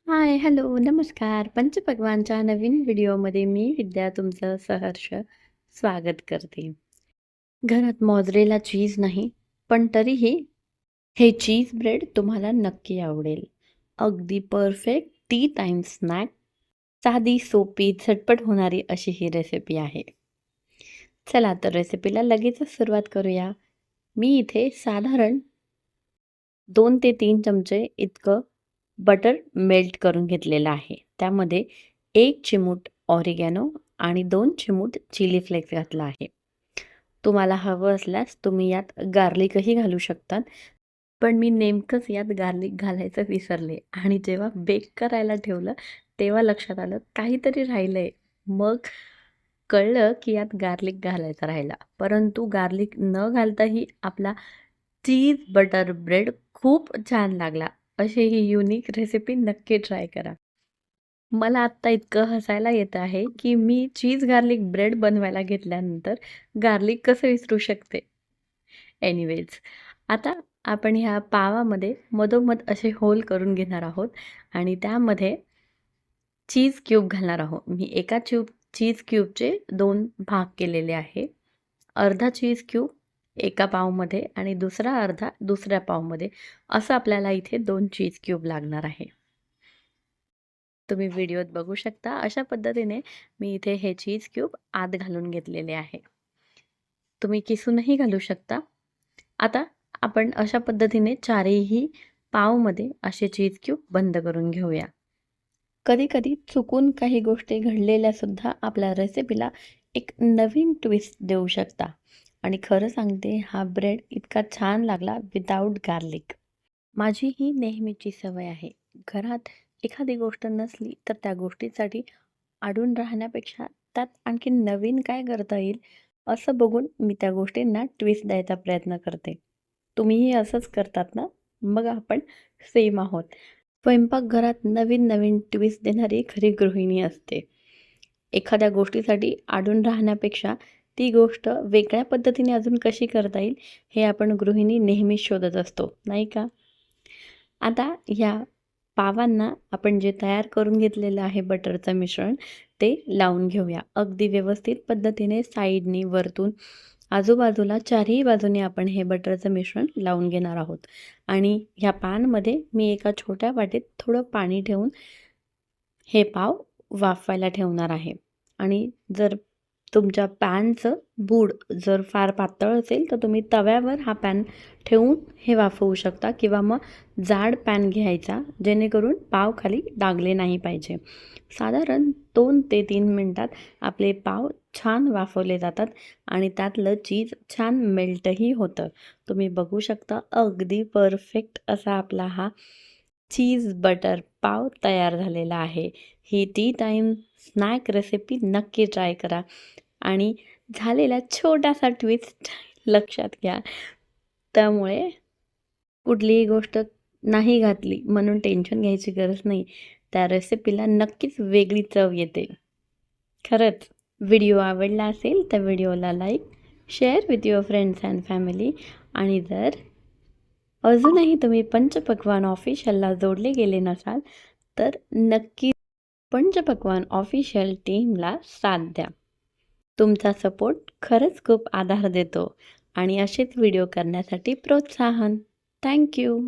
हाय, hello, नमस्कार. पंचपक्वान्नच्या नवीन व्हिडिओमध्ये मी विद्या तुमचं सहर्ष स्वागत करते. घरात मोझरेला चीज नाही, पण तरीही हे चीज ब्रेड तुम्हाला नक्की आवडेल. अगदी परफेक्ट टी टाईम स्नॅक, साधी, सोपी, झटपट होणारी अशी ही रेसिपी आहे. चला तर रेसिपीला लगेचच सुरुवात करूया. मी इथे साधारण 2 ते 3 चमचे इतकं बटर मेल्ट करून घेतलेलं आहे. त्यामध्ये 1 चिमूट ऑरिगॅनो आणि 2 चिमूट चिली फ्लेक्स घातला आहे. तुम्हाला हवं असल्यास तुम्ही यात गार्लिकही घालू शकतात. पण मी नेमकंच यात गार्लिक घालायचं विसरले आणि जेव्हा बेक करायला ठेवलं, तेव्हा लक्षात आलं काहीतरी राहिलंय. मग कळलं की यात गार्लिक घालायचा राहिला. परंतु गार्लिक न घालताही आपला चीज बटर ब्रेड खूप छान लागला. अशी ही युनिक रेसिपी नक्की ट्राय करा. मला आत्ता इतकं हसायला येतं आहे, की मी चीज गार्लिक ब्रेड बनवायला घेतल्यानंतर गार्लिक कसं विसरू शकते? एनिवेज, आता आपण ह्या पावामध्ये मधोमध असे होल करून घेणार आहोत आणि त्यामध्ये चीज क्यूब घालणार आहोत. मी एका चीज क्यूबचे 2 भाग केलेले आहे. अर्धा चीज क्यूब एका पावमध्ये आणि दुसरा अर्धा दुसऱ्या पावमध्ये, असं आपल्याला इथे 2 चीज क्यूब लागणार आहे. तुम्ही व्हिडिओत बघू शकता. अशा पद्धतीने मी इथे हे चीज क्यूब आत घालून घेतलेले आहे. तुम्ही किसूनही घालू शकता. आता आपण अशा पद्धतीने चारही पावमध्ये असे चीज क्यूब बंद करून घेऊया. कधी-कधी चुकून काही गोष्टी घडलेल्या सुद्धा आपल्या रेसिपीला एक नवीन ट्विस्ट देऊ शकता. आणि खरं सांगते, हा ब्रेड इतका छान लागला विदाऊट गार्लिक. माझी ही नेहमीची सवय आहे. घरात एखादी गोष्ट नसली तर त्या गोष्टीसाठी अडून राहण्यापेक्षा त्यात आणखी नवीन काय करता येईल असं बघून मी त्या गोष्टींना ट्विस्ट द्यायचा प्रयत्न करते. तुम्हीही असंच करतात ना? मग आपण सेम आहोत. स्वयंपाकघरात नवीन-नवीन ट्विस्ट देणारी खरी गृहिणी असते. एखाद्या गोष्टीसाठी अडून राहण्यापेक्षा ती गोष्ट वेगळ्या पद्धतीने अजून कशी करता येईल, हे आपण गृहिणी नेहमीच शोधत असतो, नाही का? आता ह्या पावांना आपण जे तयार करून घेतलेलं आहे बटरचं मिश्रण, ते लावून घेऊया. अगदी व्यवस्थित पद्धतीने साईडनी, वरतून, आजूबाजूला चारही बाजूने आपण हे बटरचं मिश्रण लावून घेणार आहोत. आणि ह्या पॅनमध्ये मी एका छोट्या वाटीत थोडं पाणी ठेवून हे पाव वाफवायला ठेवणार आहे. आणि जर तुमच्या पॅनचं बूड जर फार पातळ असेल, तर तुम्ही तव्यावर हा पॅन ठेवून हे वाफवू शकता किंवा मग जाड पॅन घ्यायचा, जेणेकरून पाव खाली डागले नाही पाहिजे. साधारण 2 ते 3 मिनिटात आपले पाव छान वाफवले जातात आणि त्यातलं चीज छान मेल्टही होतं. तुम्ही बघू शकता, अगदी परफेक्ट असा आपला हा चीज बटर पाव तयार झालेला आहे. ही टी टाईम स्नॅक रेसिपी नक्की ट्राय करा आणि झालेला छोटासा ट्विस्ट लक्षात घ्या. त्यामुळे कुठलीही गोष्ट नाही घातली म्हणून टेन्शन घ्यायची गरज नाही. त्या रेसिपीला नक्कीच वेगळी चव येते. खरंच. व्हिडिओ आवडला असेल तर व्हिडिओला like, share with your friends and family. आणि जर अजूनही तुम्ही पंचपक्वान्न ऑफिशियलला जोडले गेले नसाल, तर नक्की पंचपक्वान्न ऑफिशियल टीमला साथ द्या. तुमचा सपोर्ट खरंच खूप आधार देतो आणि असेच व्हिडिओ करण्यासाठी प्रोत्साहन. Thank you.